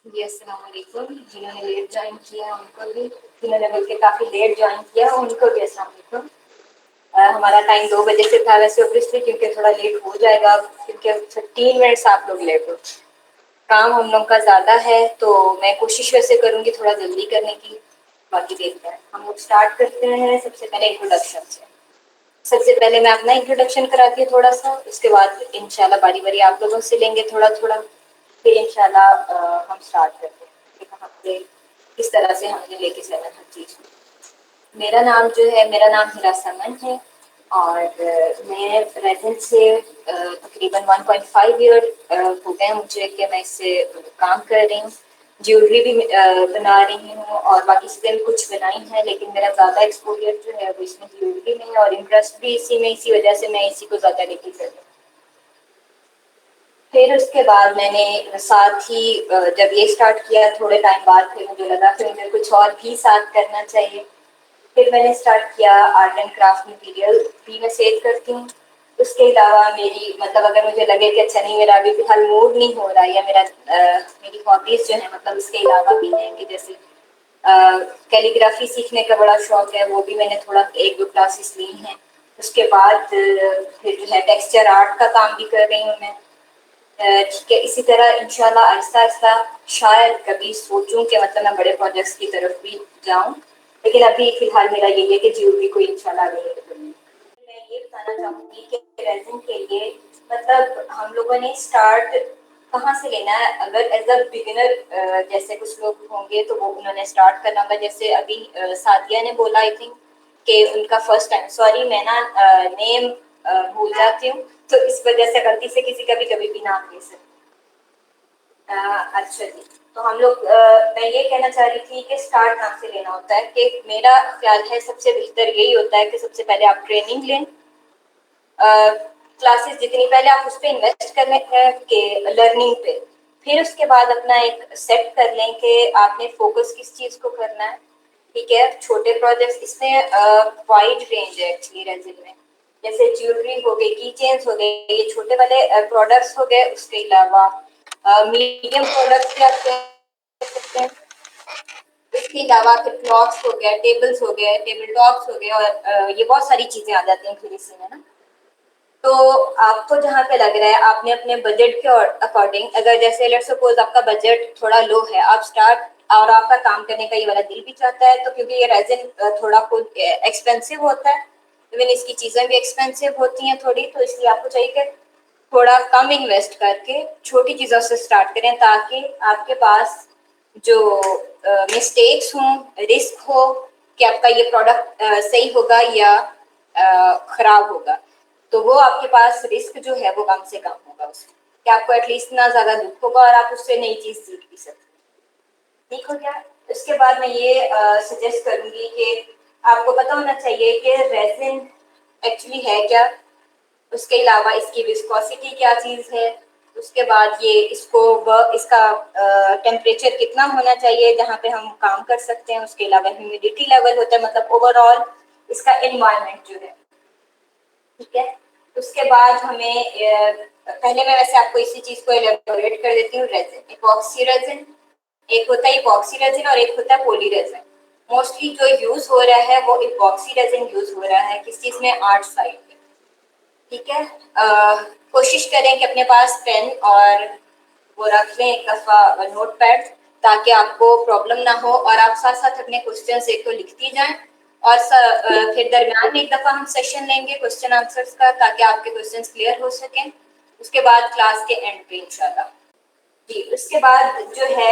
जी, अस्सलाम वालेकुम। जिन्होंने लेट जॉइन किया उनको भी, जिन्होंने बल्कि काफ़ी लेट जॉइन किया उनको भी अस्सलाम वालेकुम। हमारा टाइम 2 बजे से था वैसे ऑब्वियसली, क्योंकि थोड़ा लेट हो जाएगा, क्योंकि 15 मिनट्स आप लोग लेट हो। काम हम लोग का ज़्यादा है तो मैं कोशिश वैसे करूँगी थोड़ा जल्दी करने की। बाकी देखते हैं, हम लोग स्टार्ट करते हैं सबसे पहले इंट्रोडक्शन से। सबसे पहले मैं अपना इंट्रोडक्शन कराती हूँ थोड़ा सा, उसके बाद इंशाल्लाह बारी बारी आप लोगों से लेंगे थोड़ा थोड़ा, फिर इंशाल्लाह हम स्टार्ट करते हैं कि कहाँ से किस तरह से हमने लेके चलना हर चीज़। मेरा नाम हिरा समन है और मैं रेजिडेंट से तकरीबन 1.5 ईयर हो गए मुझे कि मैं इससे काम कर रही हूँ। ज्वेलरी भी बना रही हूँ और बाकी चीज़ें भी कुछ बनाई हैं, लेकिन मेरा ज़्यादा एक्सपोजर जो है वो इसमें ज्वेलरी में है और इंटरेस्ट भी इसी में, इसी वजह से मैं इसी को ज़्यादा लेके चल रही हूँ। फिर उसके बाद मैंने साथ ही जब ये स्टार्ट किया थोड़े टाइम बाद फिर मुझे लगा कि मुझे कुछ और भी साथ करना चाहिए। फिर मैंने स्टार्ट किया आर्ट एंड क्राफ्ट मटेरियल भी मैं सेल करती हूँ। उसके अलावा मेरी मतलब अगर मुझे लगे कि अच्छा नहीं, मेरा अभी फिलहाल मूड नहीं हो रहा या मेरी हॉबीज जो है मतलब उसके अलावा भी हैं कि जैसे कैलीग्राफी सीखने का बड़ा शौक है, वो भी मैंने थोड़ा 1-2 क्लासेस ली हैं। उसके बाद फिर जो है टेक्सचर आर्ट का काम भी कर रही हूँ मैं। ठीक है, इसी तरह इंशाल्लाह आहिस्ता आहिस्ता शायद कभी सोचूं कि मतलब मैं बड़े प्रोजेक्ट्स की तरफ भी जाऊं, लेकिन अभी फिलहाल मेरा यही है कि ज्वेलरी को इंशाल्लाह आगे लेकर चलूंगी। मैं ये बताना चाहूंगी कि रेजिन के लिए मतलब हम लोगों ने स्टार्ट कहाँ से लेना है। अगर एज अ बिगिनर जैसे कुछ लोग होंगे तो वो उन्होंने स्टार्ट करना होगा, जैसे अभी सादिया ने बोला आई थिंक कि उनका फर्स्ट टाइम, सॉरी मैं ना नेम भूल जाती हूँ तो इस वजह से गलती से किसी का भी कभी भी नाम ले सकती। अच्छा जी, तो हम लोग मैं ये कहना चाह रही थी कि स्टार्ट कहाँ से लेना होता है, कि मेरा ख्याल है सबसे बेहतर यही होता है कि सबसे पहले आप ट्रेनिंग लें। क्लासेस जितनी पहले आप उस पर इन्वेस्ट कर लें कि लर्निंग पे, फिर उसके बाद अपना एक सेट कर लें कि आपने फोकस किस चीज़ को करना है। ठीक है, छोटे प्रोजेक्ट्स इसमें वाइड रेंज है एक्चुअली रेजिन में, जैसे ज्वेलरी हो गई, की चेन्स हो गए, ये छोटे वाले प्रोडक्ट्स हो गए। उसके अलावा मीडियम प्रोडक्ट्स भी आप कह सकते हैं। इसके अलावा फिर क्लॉथ्स हो गया, टेबल्स हो गए, टेबल टॉप्स हो गए और ये बहुत सारी चीजें आ जाती हैं फिर इसी में ना। तो आपको जहाँ पे लग रहा है आपने अपने बजट के अकॉर्डिंग, अगर जैसे लेट्स सपोज आपका बजट थोड़ा लो है, आप स्टार्ट और आपका काम करने का ये वाला दिल भी चाहता है, तो क्योंकि ये रेजिन थोड़ा कुछ एक्सपेंसिव होता है, इवन इसकी चीज़ें भी एक्सपेंसिव होती हैं थोड़ी, तो इसलिए आपको चाहिए कि थोड़ा कम इन्वेस्ट करके छोटी चीज़ों से स्टार्ट करें, ताकि आपके पास जो मिस्टेक्स हों, रिस्क हो कि आपका ये प्रोडक्ट सही होगा या खराब होगा, तो वो आपके पास रिस्क जो है वो कम से कम होगा उसमें, कि आपको एटलीस्ट ना ज़्यादा दुख होगा और आप उससे नई चीज़ सीख भी सकते हैं। ठीक हो गया। उसके बाद मैं ये सजेस्ट करूंगी कि आपको पता होना चाहिए कि रेजिन एक्चुअली है क्या, उसके अलावा इसकी विस्कोसिटी क्या चीज़ है, उसके बाद ये इसका टेम्परेचर कितना होना चाहिए जहाँ पे हम काम कर सकते हैं, उसके अलावा ह्यूमिडिटी लेवल होता है, मतलब ओवरऑल इसका एनवायरनमेंट जो है। ठीक है, उसके बाद हमें पहले मैं वैसे आपको इसी चीज़ को एलेबोरेट कर देती हूँ। रेजिन, इपॉक्सी रेजिन, एक होता है इपॉक्सी रेजिन और एक होता है पॉली रेजिन। मोस्टली जो यूज़ हो रहा है वो इपॉक्सी रेजिन यूज़ हो रहा है किस चीज़ में, आर्ट साइड में। ठीक है, कोशिश करें कि अपने पास पेन और वो रख लें, एक दफ़ा नोट पैड, ताकि आपको प्रॉब्लम ना हो और आप साथ साथ अपने क्वेश्चन एक तो लिखती जाएं और फिर दरमियान में एक दफ़ा हम सेशन लेंगे क्वेश्चन आंसर्स का, ताकि आपके क्वेश्चन क्लियर हो सकें। उसके बाद क्लास के एंड पे इंशाल्लाह। जी, उसके बाद जो है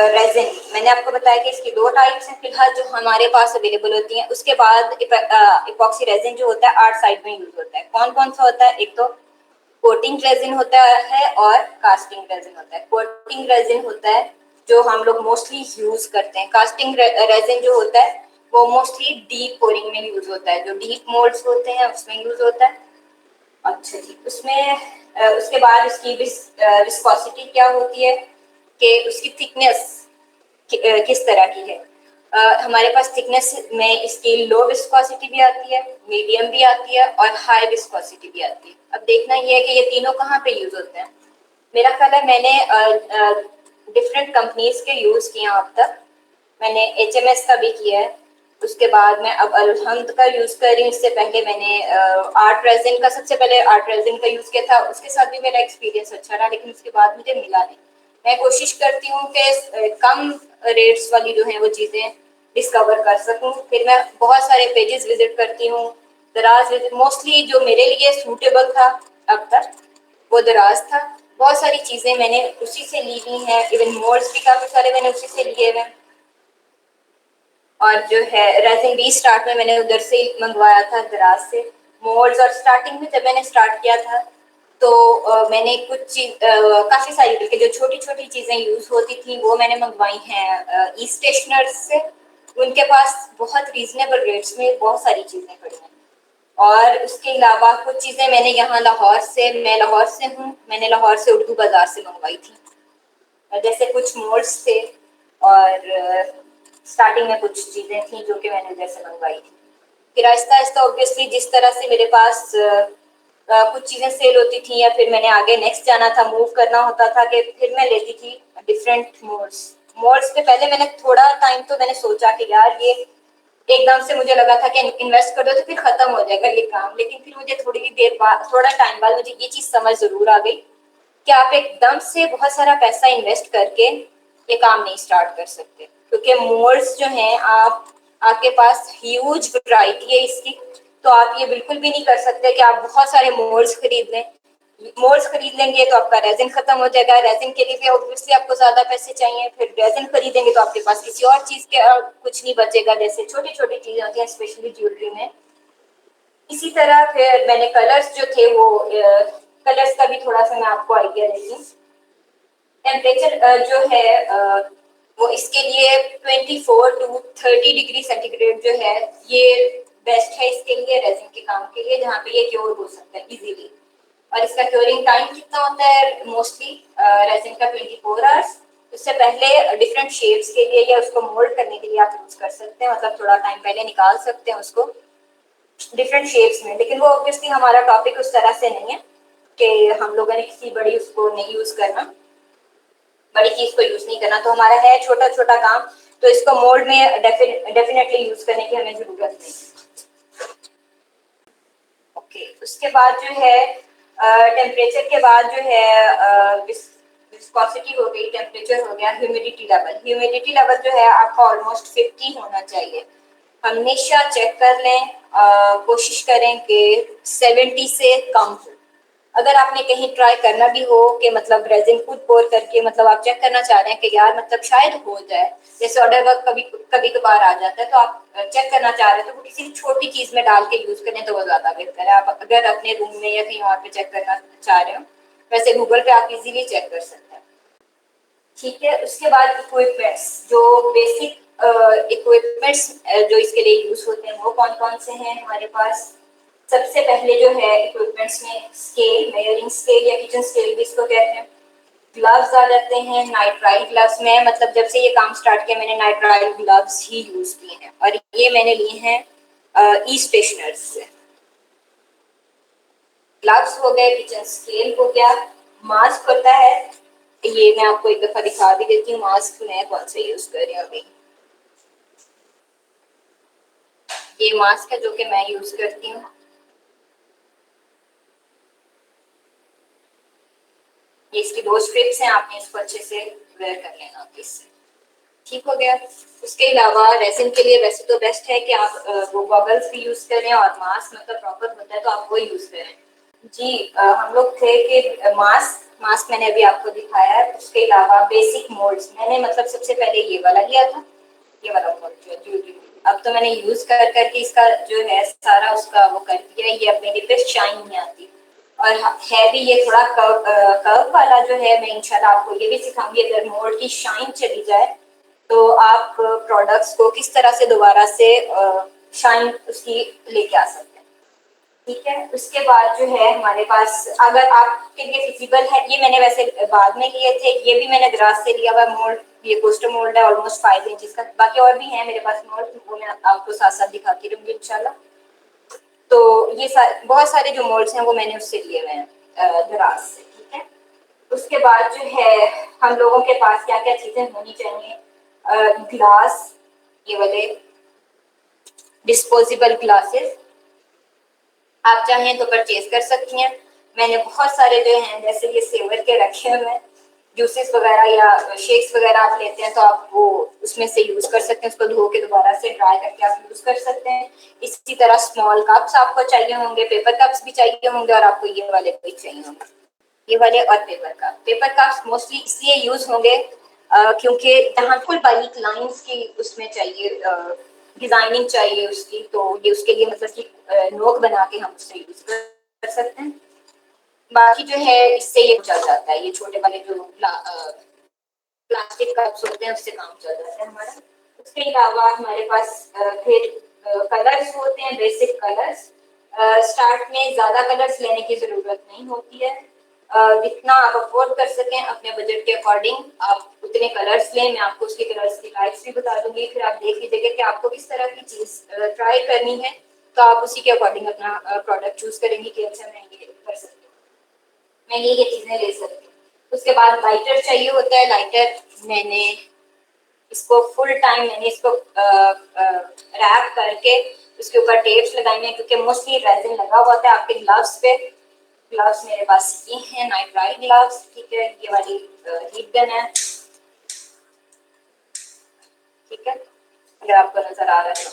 रेजिन, मैंने आपको बताया कि इसकी 2 टाइप्स हैं फिलहाल जो हमारे पास अवेलेबल होती हैं। उसके बाद इपॉक्सी रेजिन जो होता है आर्ट साइड में यूज होता है। कौन कौन सा होता है, एक तो कोटिंग रेजिन होता है और कास्टिंग रेजिन होता है। कोटिंग रेजिन होता है जो हम लोग मोस्टली यूज करते हैं। कास्टिंग रेजिन जो होता है वो मोस्टली डीप पोरिंग में यूज होता है, जो डीप मोल्ड्स होते हैं उसमें यूज होता है। अच्छा जी, उसमें उसके बाद उसकी विस्कोसिटी क्या होती है, कि उसकी थिकनेस किस तरह की है। हमारे पास थिकनेस में इसकी लो विस्कोसिटी भी आती है, मीडियम भी आती है और हाई विस्कोसिटी भी आती है। अब देखना ये है कि ये तीनों कहाँ पे यूज होते हैं। मेरा ख्याल है मैंने डिफरेंट कंपनीज के यूज़ किए अब तक। मैंने HMS का भी किया है, उसके बाद मैं अब अलहम्द का यूज़ कर रही हूँ। इससे पहले मैंने आर्ट रेजिन का, सबसे पहले आर्ट रेजिन का यूज़ किया था, उसके साथ भी मेरा एक्सपीरियंस अच्छा रहा, लेकिन उसके बाद मुझे मिला नहीं। मैं कोशिश करती हूँ कि कम रेट्स वाली जो हैं वो चीज़ें डिस्कवर कर सकूँ। फिर मैं बहुत सारे पेजेस विजिट करती हूँ, दराज विजिट। मोस्टली जो मेरे लिए सूटेबल था अब तक वो दराज था। बहुत सारी चीज़ें मैंने उसी से ली हुई हैं, इवन मोल्ड्स भी काफ़ी सारे मैंने उसी से लिए हुए हैं। और जो है रेजिन भी स्टार्ट में मैंने उधर से मंगवाया था, दराज से मोल्ड्स। और स्टार्टिंग में जब मैंने स्टार्ट किया था तो मैंने कुछ चीज काफ़ी सारी, बल्कि जो छोटी छोटी चीज़ें यूज़ होती थी वो मैंने मंगवाई हैं ई स्टेशनर्स से। उनके पास बहुत रीजनेबल रेट्स में बहुत सारी चीज़ें पड़ी हैं। और उसके अलावा कुछ चीज़ें मैंने यहाँ लाहौर से, मैं लाहौर से हूँ, मैंने लाहौर से उर्दू बाज़ार से मंगवाई थी। जैसे कुछ मोल्ड्स थे और स्टार्टिंग में कुछ चीज़ें थी जो कि मैंने उधर से मंगवाई थी। फिर आहिस्ता आहिस्ता ऑब्वियसली जिस तरह से मेरे पास कुछ चीज़ें सेल होती थी या फिर मैंने आगे नेक्स्ट जाना था, मूव करना होता था, कि फिर मैं लेती थी डिफरेंट मोड्स। मोड्स पे पहले मैंने थोड़ा टाइम तो मैंने सोचा कि यार ये एकदम से मुझे लगा था कि इन्वेस्ट कर दो तो फिर खत्म हो जाएगा ये काम, लेकिन फिर मुझे थोड़ी देर बाद, थोड़ा टाइम बाद मुझे ये चीज़ समझ ज़रूर आ गई कि आप एकदम से बहुत सारा पैसा इन्वेस्ट करके ये काम नहीं स्टार्ट कर सकते, क्योंकि मोड्स जो हैं आपके पास ह्यूज वैरायटी है इसकी। तो आप ये बिल्कुल भी नहीं कर सकते कि आप बहुत सारे मोल्ड्स खरीद लें। मोल्ड्स खरीद लेंगे तो आपका रेजिन खत्म हो जाएगा, रेजिन के लिए भी ऑब्वियसली आपको ज्यादा पैसे चाहिए, फिर रेजिन खरीदेंगे तो आपके पास किसी और चीज के कुछ नहीं बचेगा, जैसे छोटी छोटी चीजें होती हैं स्पेशली ज्वेलरी में। इसी तरह फिर मैंने कलर्स जो थे वो कलर्स का भी थोड़ा सा मैं आपको आइडिया देती हूँ। टेम्परेचर जो है वो इसके लिए 24 टू 30 डिग्री सेंटीग्रेड जो है ये बेस्ट है इसके लिए, रेजिन के काम के लिए, जहाँ पे ये क्योर हो सकता है इजीली। और इसका क्योरिंग टाइम कितना होता है? मोस्टली रेजिन का 24 आवर्स। उससे पहले डिफरेंट शेप्स के लिए या उसको मोल्ड करने के लिए आप यूज कर सकते हैं, मतलब थोड़ा टाइम पहले निकाल सकते हैं उसको डिफरेंट शेप्स में। लेकिन वो ऑब्वियसली हमारा टॉपिक उस तरह से नहीं है कि हम लोगों ने किसी बड़ी उसको नहीं यूज करना, बड़ी चीज को यूज नहीं करना। तो हमारा है छोटा छोटा काम, तो इसको मोल्ड में डेफिनेटली यूज करने की हमें जरूरत नहीं। ओके, उसके बाद जो है टेम्परेचर के बाद जो है विस्कोसिटी हो गई, टेम्परेचर हो गया, ह्यूमिडिटी लेवल। ह्यूमिडिटी लेवल जो है आपका ऑलमोस्ट 50 होना चाहिए। हमेशा चेक कर लें, कोशिश करें कि 70 से कम हो। अगर आपने कहीं ट्राई करना भी हो कि मतलब रेजिन खुद पोर करके, मतलब आप चेक करना चाह रहे हैं कि यार मतलब शायद हो जाए, जैसे ऑर्डर वर्क कभी कभी कभार आ जाता है, तो आप चेक करना चाह रहे हैं तो वो किसी छोटी चीज में डाल के यूज करें तो वो ज्यादा बेहतर है। आप अगर अपने रूम में या कहीं और पे चेक करना चाह रहे हो, वैसे गूगल पे आप इजीली चेक कर सकते हैं। ठीक है, उसके बाद इक्विपमेंट्स, जो बेसिक इक्विपमेंट्स जो इसके लिए यूज होते हैं वो कौन कौन से हैं हमारे पास? सबसे पहले जो है इक्विपमेंट्स में स्केल, मेजरिंग स्केल या किचन स्केल भी इसको कहते हैं। ग्लव्स आ जाते हैं, नाइट्राइल ग्लव्स में, मतलब जब से ये काम स्टार्ट किया मैंने नाइट्राइल ग्लव्स ही यूज किए हैं, और ये मैंने लिए हैं ई स्टेशनर्स से। ग्लव्स हो गए, किचन स्केल हो गया, मास्क होता है, ये मैं आपको एक दफा दिखा भी देती हूँ मास्क मैं कौन सा यूज कर रही हूँ अभी। ये मास्क है जो कि मैं यूज करती हूँ। ये इसकी 2 स्ट्रिप्स हैं, आपने इसको अच्छे से वेयर कर लेना इससे। ठीक हो गया। उसके अलावा रेजिन के लिए वैसे तो बेस्ट है कि आप वो गॉगल्स भी यूज करें, और मास्क मतलब प्रॉपर होता है तो आप वो यूज करें। जी हम लोग थे कि मास्क मैंने अभी आपको दिखाया है। उसके अलावा बेसिक मोल्ड्स मैंने मतलब सबसे पहले ये वाला लिया था, ये वाला मोल्ड जो जी जी। अब तो मैंने यूज कर करके इसका जो है सारा उसका वो कर दिया, ये अब मेरे पे शाइन नहीं आती। और है भी ये थोड़ा कर्व वाला जो है, मैं इंशाल्लाह आपको ये भी सिखाऊंगी। अगर मोल्ड की शाइन चली जाए तो आप प्रोडक्ट्स को किस तरह से दोबारा से शाइन उसकी लेके आ सकते हैं। ठीक है, उसके बाद जो है हमारे पास, अगर आपके लिए फिजिबल है, ये मैंने वैसे बाद में लिए थे, ये भी मैंने दराज से लिया हुआ मोल्ड, ये कोस्टर मोल्ड है ऑलमोस्ट 5 इंचेस का। बाकी और भी है मेरे पास मोल्ड, वो मैं आपको साथ साथ दिखाती रहूंगी इंशाल्लाह। तो ये बहुत सारे जो मोल्ड्स हैं वो मैंने उससे लिए हुए हैं दराज से। ठीक है, उसके बाद जो है हम लोगों के पास क्या क्या चीजें होनी चाहिए। ग्लास, ये वाले डिस्पोजेबल ग्लासेस आप चाहें तो परचेज कर सकती हैं। मैंने बहुत सारे जो हैं जैसे ये सेवर के रखे हुए हैं, जूसेस वगैरह या शेक्स वगैरह आप लेते हैं तो आप वो उसमें से यूज कर सकते हैं, उसको धो के दोबारा से ड्राई करके आप यूज कर सकते हैं। इसी तरह स्मॉल कप्स आपको चाहिए होंगे, पेपर कप्स भी चाहिए होंगे और आपको ये वाले भी चाहिए होंगे, ये वाले और पेपर कप्स मोस्टली इसलिए यूज होंगे क्योंकि जहाँ फुल बारीक लाइंस की उसमें चाहिए, डिजाइनिंग चाहिए उसकी, तो ये उसके लिए मतलब कि नोक बना के हम उससे यूज कर सकते हैं। बाकी जो है इससे ये चल जाता है, ये छोटे वाले जो प्लास्टिक कप्स होते हैं उससे काम चल जाता है हमारा। उसके अलावा हमारे पास फिर कलर्स होते हैं, बेसिक कलर्स। स्टार्ट में ज्यादा कलर्स लेने की जरूरत नहीं होती है, जितना आप अफोर्ड कर सकें अपने बजट के अकॉर्डिंग आप उतने कलर्स लें। मैं आपको उसके कलर्स की टाइप्स भी बता दूंगी, फिर आप देख लीजिएगा कि आपको किस तरह की चीज ट्राई करनी है, तो आप उसी के अकॉर्डिंग अपना प्रोडक्ट चूज करेंगे कि अच्छा मैं ये कर सकती हूँ, मैं ये चीजें ले सकती हूँ। उसके बाद लाइटर चाहिए होता है। लाइटर मैंने इसको फुल टाइम मैंने इसको रैप करके उसके ऊपर टेप्स लगाई हैं क्योंकि मोस्टली रेजिन लगा हुआ था आपके ग्लव्स पे। ग्लव्स मेरे पास ये हैं नाइट्राइल ग्लव्स, ठीक है, ये वाली हीट गन है, ठीक है, अगर आपको नजर आ रहा है तो।